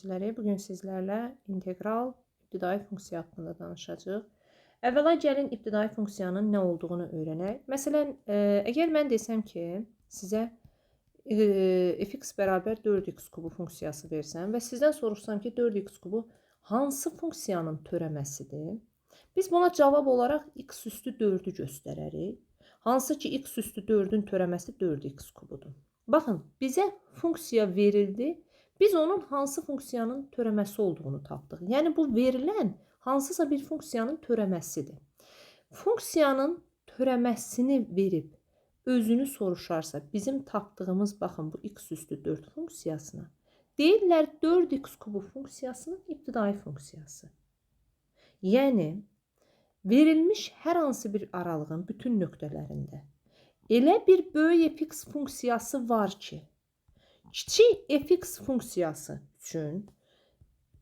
Bugün sizlərlə integral ibtidai funksiya haqqında danışacağıq. Əvvəla gəlin ibtidai funksiyanın nə olduğunu öyrənək. Məsələn, əgər mən desəm ki, sizə fx bərabər 4x kubu funksiyası versəm və sizdən soruşsam ki, 4x kubu hansı funksiyanın törəməsidir? Biz buna cavab olaraq x üstü 4'ü göstərərik. Hansı ki, x üstü 4'ün törəməsi 4x kubudur. Baxın, bizə funksiya verildi. Biz onun hansı funksiyanın törəməsi olduğunu tapdıq. Yəni, bu verilən hansısa bir funksiyanın törəməsidir. Funksiyanın törəməsini verib özünü soruşarsa, bizim tapdığımız, baxın, bu x üstü 4 funksiyasına deyirlər 4x kubu funksiyasının ibtidai funksiyası. Yəni, verilmiş hər hansı bir aralığın bütün nöqtələrində elə bir böyük fx funksiyası var ki, kiçik fx funksiyası üçün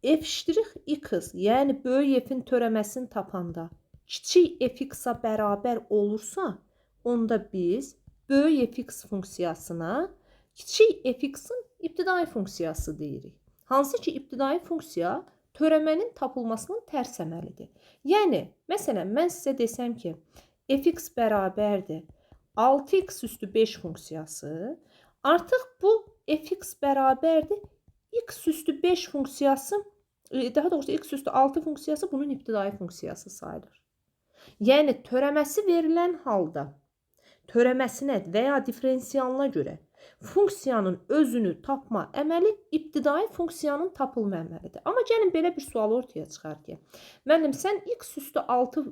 f'(x), yəni böyük f'in törəməsini tapanda kiçik fx-a bərabər olursa, onda biz böyük fx funksiyasına kiçik fx-in ibtidai funksiyası deyirik. Hansı ki, ibtidai funksiya törəmənin tapılmasının tərs əməlidir. Yəni, məsələn, mən sizə desəm ki, fx bərabərdir 6x üstü 5 funksiyası, artıq bu fx bərabərdir x üstü 5 funksiyası, daha doğrusu x üstü 6 funksiyası bunun ibtidai funksiyası sayılır. Yəni, törəməsi verilən halda törəməsinə və ya diferensiyalına görə funksiyanın özünü tapma əməli ibtidai funksiyanın tapılma əməlidir. Amma gəlin belə bir sual ortaya çıxar ki, müəllim, sən x üstü 6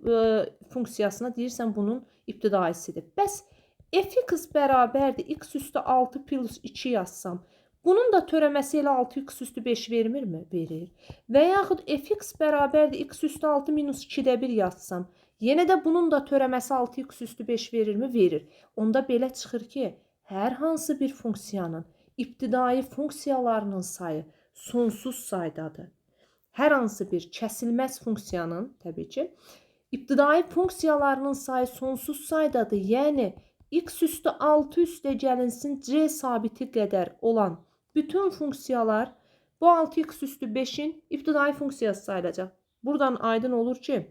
funksiyasına deyirsən bunun ibtidaisidir. Bəs fx bərabərdir x üstü 6 plus 2 yazsam, bunun da törəməsi elə 6x üstü 5 vermirmi? Verir. Və yaxud fx bərabərdir x üstü 6 minus 2'də 1 yazsam, yenə də bunun da törəməsi 6x üstü 5 verirmi? Verir. Onda belə çıxır ki, hər hansı bir funksiyanın ibtidai funksiyalarının sayı sonsuz saydadır. Hər hansı bir kəsilməz funksiyanın, təbii ki, ibtidai funksiyalarının sayı sonsuz saydadır. Yəni, x üstü 6 üstə gəlinsin c sabiti qədər olan bütün funksiyalar bu 6x üstü 5'in ibtidai funksiyası sayılacaq. Buradan aydın olur ki,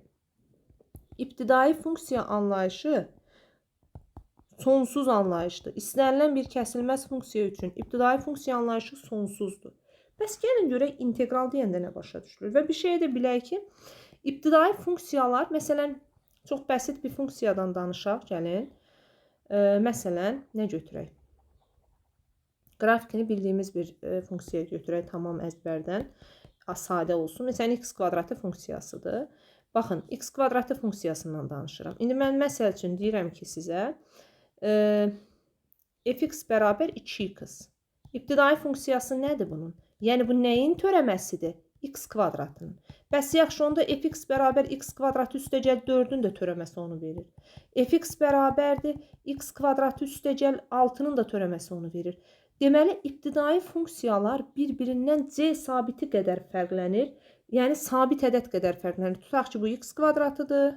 ibtidai funksiya anlayışı sonsuz anlayışdır. İstənilən bir kəsilməz funksiya üçün ibtidai funksiya anlayışı sonsuzdur. Bəs gəlin görək integral deyəndə nə başa düşülür? Və bir şey də bilək ki, ibtidai funksiyalar, məsələn, çox bəsit bir funksiyadan danışaq, gəlin. Məsələn, nə götürək? Qrafikini bildiyimiz bir funksiya götürək tamam əzbərdən. Sadə olsun. Məsələn, x kvadratı funksiyasıdır. Baxın, x kvadratı funksiyasından danışıram. İndi mən məsəl üçün deyirəm ki, sizə fx bərabər 2x. İbtidai funksiyası nədir bunun? Yəni, bu nəyin törəməsidir? X kvadratının. Bəs yaxşı, onda fx bərabər x kvadratı üstəgəl 4'ün də törəməsi onu verir. Fx bərabərdir x kvadratı üstəgəl 6'nın da törəməsi onu verir. Deməli, ibtidai funksiyalar bir-birindən c sabiti qədər fərqlənir. Yəni, sabit ədəd qədər fərqlənir. Tutaq ki, bu x kvadratıdır.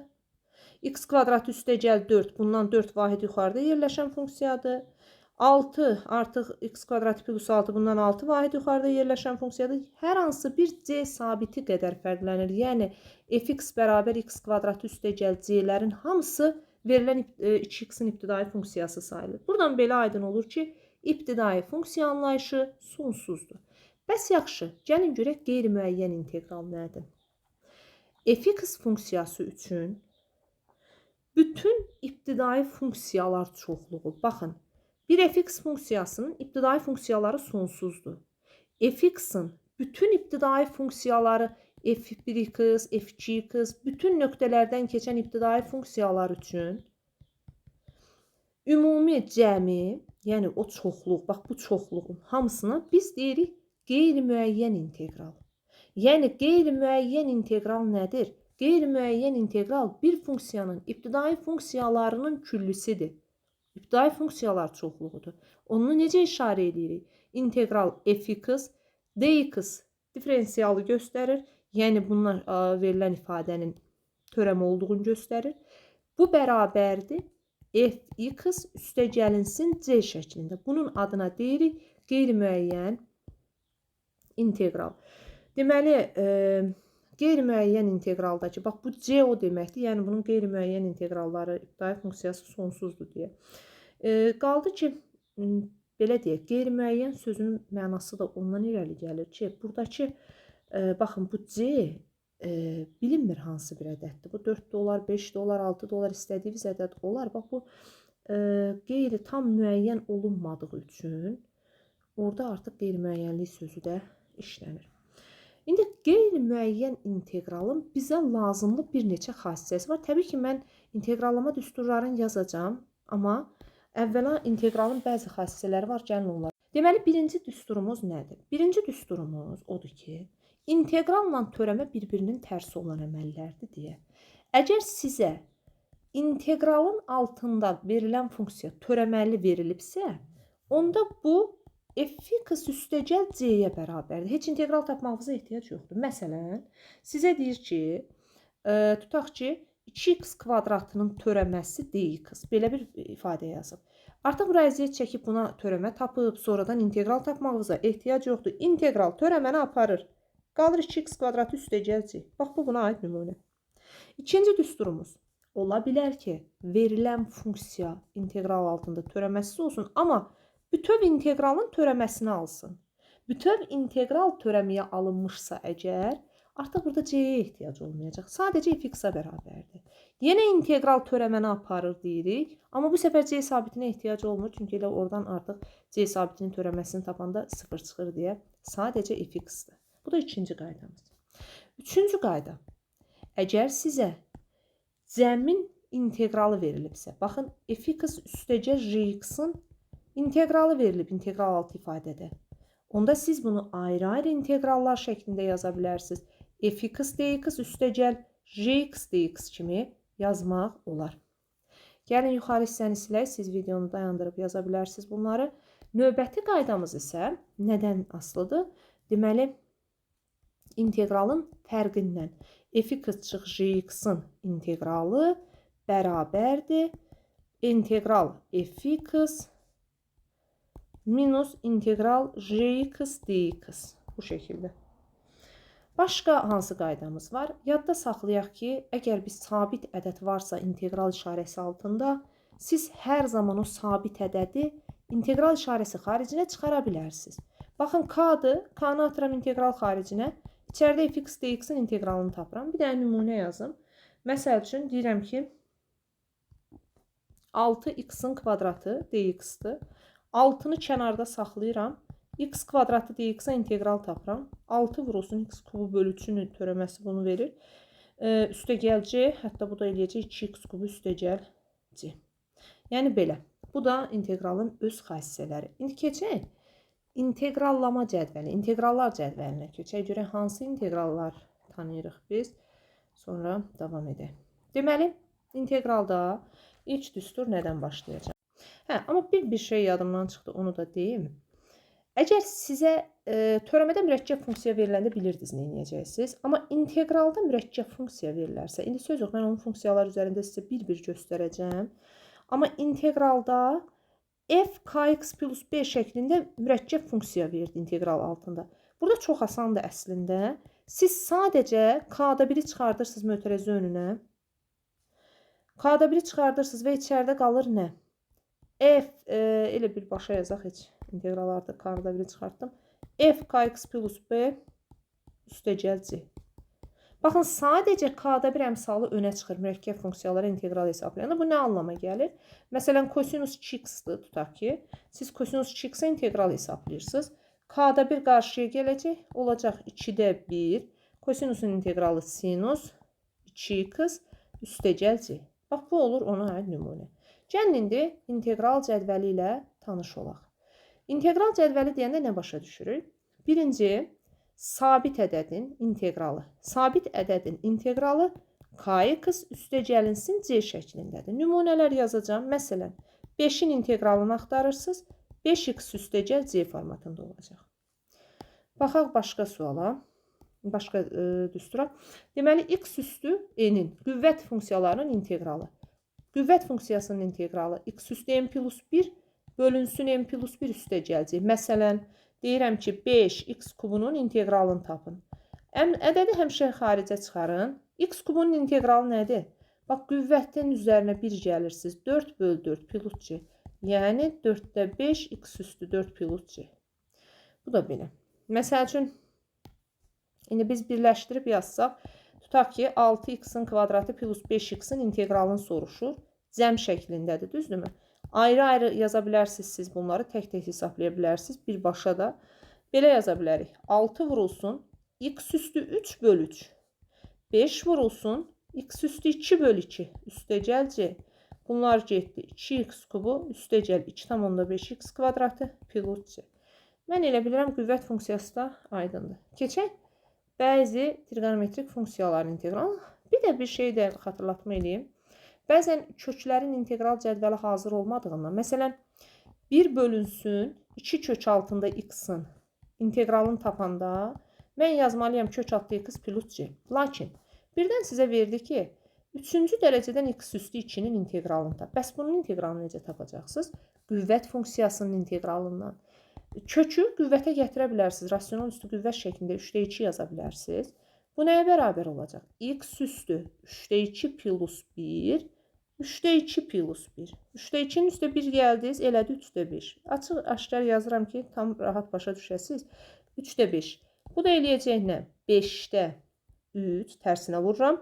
X kvadratı üstəgəl 4, bundan 4 vahid yuxarıda yerləşən funksiyadır. 6 artıq x kvadratı plus 6, bundan 6 vahid yuxarıda yerləşən funksiyadır. Hər hansı bir c sabiti qədər fərqlənir. Yəni, fx bərabər x kvadratı üstəgəl c-lərin hamısı verilən 2x-in ibtidai funksiyası sayılır. Buradan belə aydın olur ki, ibtidai funksiya anlayışı sonsuzdur. Bəs yaxşı, gəlin görək qeyri-müəyyən integral nədir? Fx funksiyası üçün bütün ibtidai funksiyalar çoxluğu, baxın, bir fx funksiyasının ibtidai funksiyaları sonsuzdur. Fx'in bütün ibtidai funksiyaları f1x, f2x, bütün nöqtələrdən keçən ibtidai funksiyalar üçün ümumi cəmi, yəni o çoxluq, bax bu çoxluğun hamısına biz deyirik qeyri-müəyyən integral. Yəni, qeyri-müəyyən integral nədir? Qeyri-müəyyən integral bir funksiyanın ibtidai funksiyalarının küllüsüdür. İbtidai funksiyalar çoxluğudur. Onu necə işarə edirik? İntegral fx, dx diferensiyalı göstərir. Yəni, bunlar verilən ifadənin törəmi olduğunu göstərir. Bu bərabərdir fx üstə gəlinsin c şəklində. Bunun adına deyirik qeyri-müəyyən İntegral. Deməli, qeyri-müəyyən inteqraldakı, bax bu C o deməkdir. Yəni bunun qeyri-müəyyən inteqralları, ibtidai funksiyası sonsuzdur deyə. Qaldı ki, belə deyək, qeyri-müəyyən sözünün mənası da ondan irəli gəlir ki, buradakı baxın bu C bilinmir hansı bir ədəddir. Bu 4 dollar, 5 dollar, 6 dollar istədiyiniz ədəd olar. Bax bu qeyri tam müəyyən olunmadığı üçün orada artıq qeyri-müəyyənlik sözü də işlənir. İndi qeyri-müəyyən inteqralın bizə lazımlı bir neçə xassəsi var. Təbii ki, mən inteqrallama düsturlarını yazacağam, amma əvvəla inteqralın bəzi xassələri var, gəlin onlar. Deməli, birinci düsturumuz nədir? Birinci düsturumuz odur ki, inteqralla törəmə bir-birinin tərsi olan əməllərdir deyə. Əgər sizə inteqralın altında verilən funksiya törəməli verilibsə, onda bu f(x) üstəgəl c-yə bərabərdir. Heç integral tapmağınıza ehtiyac yoxdur. Məsələn, sizə deyir ki, tutaq ki, 2x kvadratının törəməsi dx. Belə bir ifadə yazıb. Artıq müraciət çəkib buna törəmə tapıb, sonradan integral tapmağınıza ehtiyac yoxdur. İntegral törəməni aparır. Qalır 2x kvadratı üstəgəl c. Bax, bu buna aid nümunə. İkinci düsturumuz. Ola bilər ki, verilən funksiya integral altında törəməsiz olsun, amma bütöv inteqralın törəməsini alsın. Bütöv integral törəməyə alınmışsa əgər, artıq burada c-yə ehtiyac olmayacaq. Sadəcə f(x)-a bərabərdir. Yenə integral törəməni aparır deyirik, amma bu səfər c sabitinə ehtiyac olmur. Çünki elə oradan artıq c sabitinin törəməsini tapanda 0 çıxır deyə sadəcə f(x)-dir. Bu da ikinci qaydamız. Üçüncü qayda. Əgər sizə zəmin inteqralı verilibsə, baxın, f(x) üstəgəl j(x)-ın inteqralı verilib integral altı ifadədə. Onda siz bunu ayrı-ayrı inteqrallar şəklində yaza bilərsiniz. f(x) dx üstəgəl j(x) dx kimi yazmaq olar. Gəlin yuxarı hissəni silək, siz videonu dayandırıb yaza bilərsiniz bunları. Növbəti qaydamız isə nədən asılıdır? Deməli, inteqralın fərqindən f(x) çıx j(x)-ın inteqralı bərabərdir. İntegral f(x) minus integral j(x) dx. Bu şəkildə. Başqa hansı qaydamız var? Yadda saxlayaq ki, əgər bir sabit ədəd varsa integral işarəsi altında, siz hər zaman o sabit ədədi integral işarəsi xaricinə çıxara bilərsiniz. Baxın, k-dır. K-nı atıram integral xaricinə. İçəridə f(x) dx-in integralını tapıram. Bir dənə nümunə yazım. Məsəl üçün, deyirəm ki, 6x-in kvadratı dx-dır. 6-nı kənarda saxlayıram. X kvadratı dx-a integral tapıram. 6 vurulsun x kubu bölü 3-ün törəməsi bunu verir. Üstəgəl c, hətta bu da eləyəcək 2x kubu üstəgəl c. Yəni belə. Bu da inteqralın öz xassələri. İndi keçək inteqrallama cədvəli, inteqrallar cədvəlinə keçək. Görək hansı inteqrallar tanıyırıq biz. Sonra davam edək. Deməli, inteqralda ilk düstur nədən başlayacaq? Amma bir şey yadımdan çıxdı, onu da deyim. Əgər sizə törəmədə mürəkkəb funksiya veriləndə bilirdiniz nə edəcəksiniz. Amma inteqralda mürəkkəb funksiya verilərsə, indi söz yox, mən onun funksiyalar üzərində sizə bir-bir göstərəcəm. Amma inteqralda f kx plus b şəklində mürəkkəb funksiya verdi integral altında. Burada çox asandır əslində. Siz sadəcə k-da biri çıxardırsınız mötərəzi önünə. K-da biri çıxardırsınız və içəridə qalır nə? F, elə bir başa yazaq, heç inteqralarda k-da biri çıxartdım. F kx plus b üstəgəl c. Baxın, sadəcə k-da bir əmsalı önə çıxır mürəkkəb funksiyalara integral hesablayanda. Bu nə anlama gəlir? Məsələn, kosinus 2x-dır, tutaq ki. Siz kosinus 2x-a integral hesablayırsınız. K-da bir qarşıya gələcək, olacaq 2-də 1. Kosinusun integralı sinus 2x üstəgəl c. Bax, bu olur ona aid nümunə. Gəlin indi integral cədvəli ilə tanış olaq. İntegral cədvəli deyəndə nə başa düşürük? Birinci, sabit ədədin integralı. Sabit ədədin integralı kx üstəgəlinsin c şəklindədir. Nümunələr yazacağım. Məsələn, 5-in integralını axtarırsınız. 5x üstəgəl c formatında olacaq. Baxaq başqa suala. Başqa düstura. Deməli, x üstü n-in qüvvət funksiyalarının integralı. Qüvvət funksiyasının integralı x üstü n plus 1 bölünsün n plus 1 üstəgəl c. Məsələn, Deyirəm ki, 5x kubunun integralını tapın. Ədədi həmişə xaricə çıxarın. X kubunun integralı nədir? Bax, qüvvətin üzərinə 1 gəlirsiniz. 4 bölü 4 plus c. Yəni 4-də 5 x üstü 4 plus c. Bu da belə. Məsəl üçün, indi biz birləşdirib yazsaq, tutaq ki, 6x-in kvadratı plus 5x-in integralını soruşur. Cəm şəklindədir, düzdürmü? Ayrı-ayrı yaza bilərsiniz siz bunları, tək-tək hesablaya bilərsiniz. Birbaşa da belə yaza bilərik. 6 vurulsun, x üstü 3 bölü 3. 5 vurulsun, x üstü 2 bölü 2. Üstəgəl c. Bunlar getdi. 2x kubu üstəgəl 2,5x kvadratı plus c. Mən elə bilirəm, qüvvət funksiyası da aydındır. Keçək bəzi trigonometrik funksiyaların integralı. Bir də bir şey də xatırlatma edeyim. Bəzən köklərin integral cədvəli hazır olmadığından, məsələn, 1 bölünsün 2 kök altında x-in integralını tapanda mən yazmalıyam kök altında x plus c. Lakin birdən sizə verdi ki, 3-cü dərəcədən x üstü 2-nin integralını tap. Bəs bunun integralını necə tapacaqsınız? Qüvvət funksiyasının integralından. Kökü qüvvətə gətirə bilərsiniz. Rasional üstü qüvvət şəklində 3-də 2 yaza bilərsiniz. Bu nəyə bərabər olacaq? X üstü 3-də 2 plus 1, 3-də 2 plus 1. 3-də 2-nin üstə 1 gəldiniz, elədi 3-də 5. Açıq aşkar yazıram ki, tam rahat başa düşəsiniz. 3-də 5. Bu da eləyəcək nə? 5-də 3, tərsinə vururam.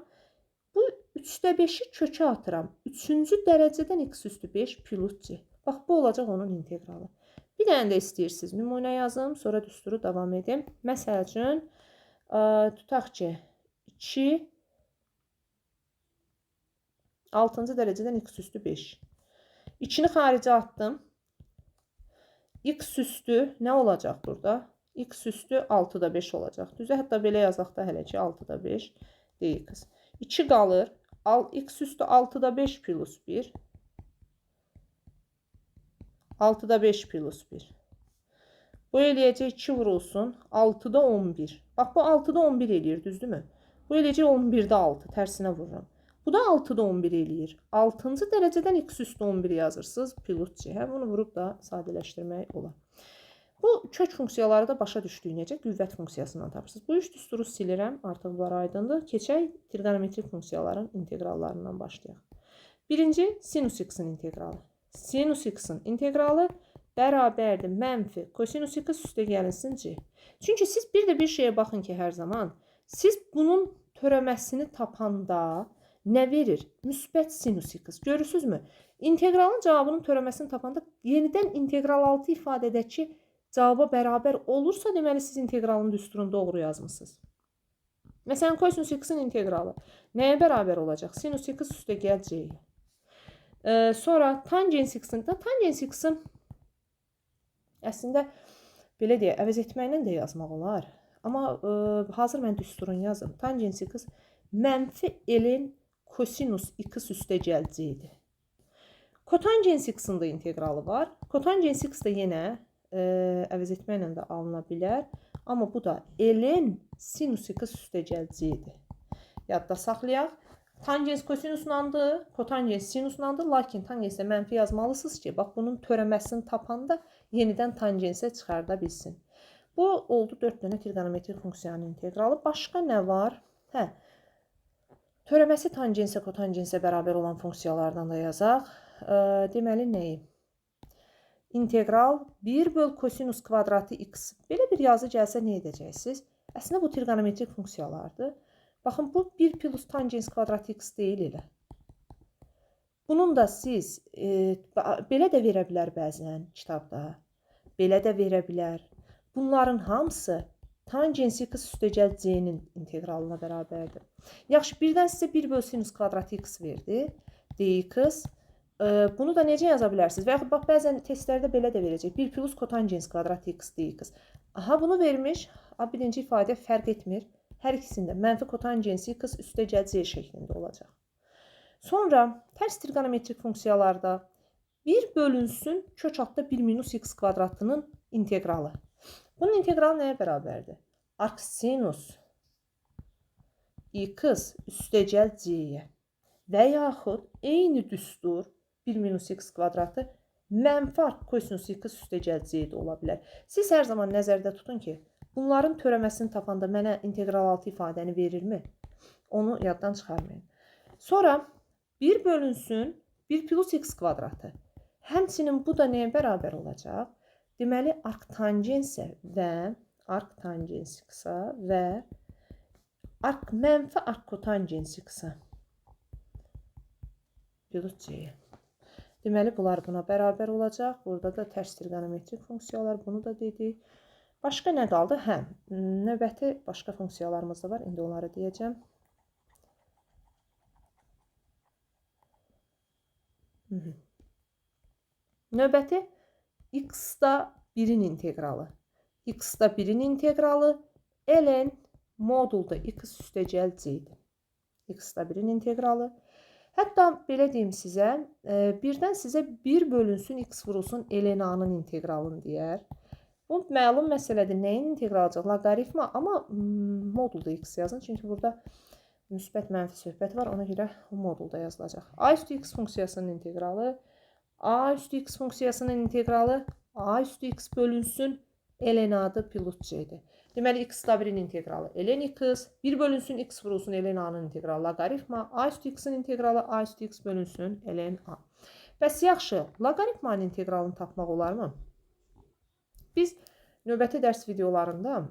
Bu 3-də 5-i kökə atıram. 3-cü dərəcədən x üstü 5 plus c. Bax, bu olacaq onun integralı. Bir dənə də istəyirsiniz. Nümunə yazım, sonra düsturu davam edim. Məsəl üçün, tutaq ki, 2 6-cı dərəcədən x üstü 5. 2-ni xaricə atdım. X üstü nə olacaq burada? X üstü 6-da 5 olacaq. Düzə, hətta belə yazaq da hələ ki, 6-da 5 deyil qız. 2 qalır. X üstü 6-da 5 plus 1. 6-da 5 plus 1. Bu eləyəcək 2 vurulsun. 6-da 11. Bax, bu 6-da 11 eləyir, düzdürmü? Bu eləyəcək 11-də 6. Tərsinə vururam. Bu da 6-da 11 eləyir. 6-cı dərəcədən x üstü 11 yazırsınız. Plus c. Bunu vurub da sadələşdirmək olar. Bu kök funksiyaları da başa düşdüyünəcə qüvvət funksiyasından tapırsınız. Bu üç düsturu silirəm. Artıq bunlar aydındır. Keçək trigonometrik funksiyaların integrallarından başlayaq. Birinci, sinus x-in integralı. Sinus x-in integralı bərabərdir mənfi kosinus x üstə gəlinsin c. Çünki siz bir də bir şeyə baxın ki, hər zaman siz bunun törəməsini tapanda nə verir? Müsbət sinus x. Görürsünüzmü? İntegralın cavabının törəməsini tapanda yenidən integral altı ifadədəki cavaba bərabər olursa, deməli siz integralın düsturunu doğru yazmısınız. Məsələn, kosinus x-in integralı nəyə bərabər olacaq? Sinus x üstə gəl c-yə. Sonra tangens x-in əslində belə deyə, əvəz etməklə də yazmaq olar. Amma hazır mən düsturun yazım. Tangens x mənfi ln kosinus x üstə gəl c-dir. Kotangens x-in də integralı var. Kotangens x də yenə əvəz etməklə də alına bilər. Amma bu da ln sinus x üstə gəl c-dir. Yadda saxlayaq. Tangens kosinuslandır, kotangens sinuslandır. Lakin tangensə mənfi yazmalısınız ki, bax bunun törəməsini tapanda yenidən tangensə çıxarda bilsin. Bu oldu 4 dənə trigonometrik funksiyanın integralı. Başqa nə var? Törəməsi tangensə, kotangensə bərabər olan funksiyalardan da yazaq. Deməli nəyi? İntegral 1 böl kosinus kvadratı x. Belə bir yazı gəlsə nə edəcəksiniz? Əslində bu trigonometrik funksiyalardır. Baxın, bu 1 plus tangens kvadratı x deyil elə. Bunun da siz belə də verə bilər bəzən kitabda. Belə də verə bilər. Bunların hamısı tangens x üstə gəl c-nin integralına bərabərdir. Yaxşı, birdən sizə 1 böl sinus kvadratı x verdi. dx. Bunu da necə yaza bilərsiniz? Və yaxud bax, bəzən testlərdə belə də verəcək. 1 plus kotangens kvadratı x dx. Aha, bunu vermiş. Birinci ifadə fərq etmir. Hər ikisində mənfi kotangensi x üstə gəl c şəklində olacaq. Sonra tərs trigonometrik funksiyalarda 1 bölünsün kök altda 1 minus x kvadratının integralı. Bunun integralı nəyə bərabərdir? Arcsinus x üstə gəl c-yə və yaxud eyni düstur 1 minus x kvadratı mənfi arq kosinus x üstəgəl c də ola bilər. Siz hər zaman nəzərdə tutun ki, bunların törəməsini tapanda mənə integral altı ifadəni verirmi? Onu yaddan çıxarmayın. Sonra 1 bölünsün 1 plus x kvadratı. Həmçinin bu da nəyə bərabər olacaq? Deməli, arq tangensə və arq tangens x-a və mənfi arq kotangens x-a plus c-yə. Deməli, bunlar buna bərabər olacaq. Burada da tərs trigonometrik funksiyalar, bunu da dedik. Başqa nə qaldı? Hə, növbəti başqa funksiyalarımız da var. İndi onları deyəcəm. Növbəti x-da 1-in integralı. X-da 1-in integralı ln modulda x üstəgəl c-dir. X-da 1-in integralı. Hətta belə deyim sizə, birdən sizə 1 bölünsün x vurulsun ln a-nın integralını deyər. Bu məlum məsələdir. Nəyin integral olacaq? Loqaritma, amma modulda x yazın. Çünki burada müsbət mənfi söhbət var. Ona görə modulda yazılacaq. A üstü x funksiyasının integralı, a üstü x funksiyasının integralı, a üstü x bölünsün ln a-dır plus c-dir. Deməli, x-da 1-in integralı ln x, 1 bölünsün x vurulsun ln a-nın integralı loqaritma, a üstü x-in integralı a üstü x bölünsün ln a. Bəs yaxşı, loqaritmanın integralını tapmaq olarmı? Biz növbəti dərs videolarında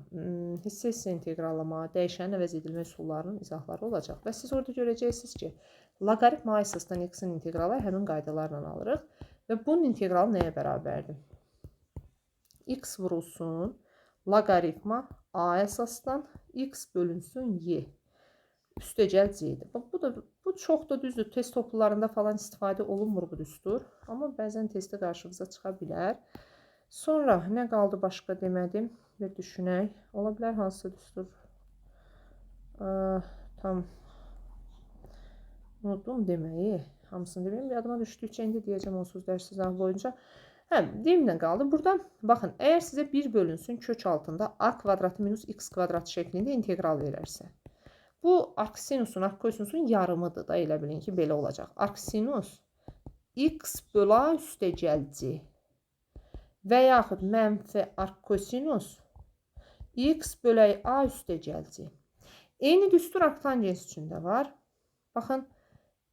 hissə-hissə integrallama, dəyişənin əvəz edilmə üsullarının izahları olacaq. Və siz orada görəcəksiniz ki, loqaritma a əsasdan x-in integralı həmin qaydalarla alırıq. Və bunun integralı nəyə bərabərdir? X vurulsun loqaritma a əsasdan x bölünsün y üstəgəl c-dir. Bu çox da düzdür. Test toplularında falan istifadə olunmur bu düstur. Amma bəzən testdə qarşımıza çıxa bilər. Sonra nə qaldı başqa demədim və düşünək. Ola bilər hansısa düstur. Tam unutdum deməyi. Hamısını deməyim. Yadıma düşdükcə indi deyəcəm onsuz dərs izahı boyunca. Hə, deyimlə qaldı. Burada baxın, əgər sizə 1 bölünsün kök altında a kvadratı minus x kvadratı şəklində integral verərsə, bu arc sinusun, arc kosinusun yarımıdır da, elə bilin ki, belə olacaq. Arc sinus x bölü a üstəgəl c və yaxud mənfi arc kosinus x bölü a üstəgəl c. Eyni düstur arc tangens üçün də var. Baxın,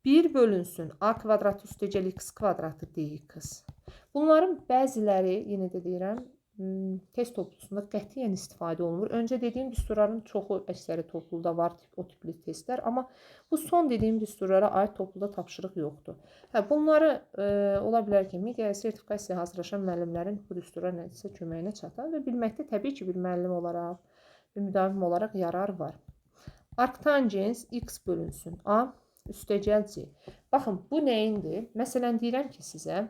1 bölünsün a kvadratı üstəgəl x kvadratı dx. Bunların bəziləri, yenə də deyirəm, test toplusunda qətiyyən istifadə olunur. Öncə dediyim düsturların çoxu əksəri topluda var, o tipli testlər. Amma bu son dediyim düsturlara aid topluda tapşırıq yoxdur. Bunları ola bilər ki, media sertifikasiya hazırlaşan müəllimlərin bu düstura nəticə köməyinə çatar və bilməkdə təbii ki, bir müəllim olaraq və müdavim olaraq yarar var. Arc tangens x bölünsün a üstəgəl c. Baxın, bu nəyindir? Məsələn, deyirəm ki, sizə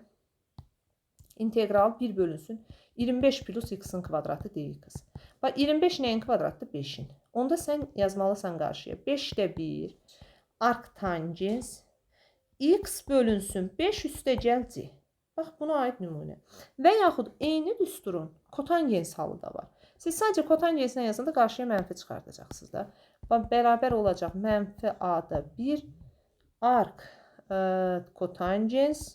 integral 1 bölünsün 25 plus x-in kvadratı dx. Bax, 25 nəyin kvadratıdır? 5-in. Onda sən yazmalısan qarşıya. 5-də 1 arc tangens x bölünsün 5 üstəgəl c. Bax, buna aid nümunə. Və yaxud eyni düsturun kotangens halı da var. Siz sadəcə kotangensinə yazanda qarşıya mənfi çıxardacaqsınız da. Bax, bərabər olacaq mənfi a-da 1 arc kotangens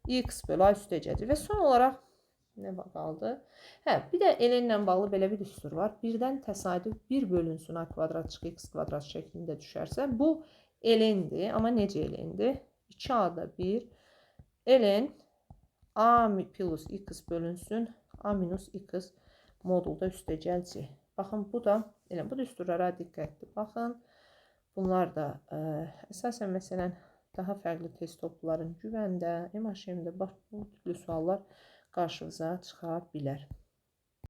x bölü a üstəgəl. Və son olaraq nə qaldı? Hə, bir də ln ilə bağlı belə bir düstur var. Birdən təsadüf 1 bölünsün a kvadrat çıx x kvadrat şəklində düşərsə, bu ln-dir. Amma necə ln-dir? 2a-da 1 ln a plus x bölünsün a minus x modulda üstəgəl c. Baxın, bu da bu düsturlara diqqətli baxın. Bunlar da əsasən məsələn daha fərqli test topluların güvəndə, MHM-də bu tipli suallar qarşınıza çıxa bilər.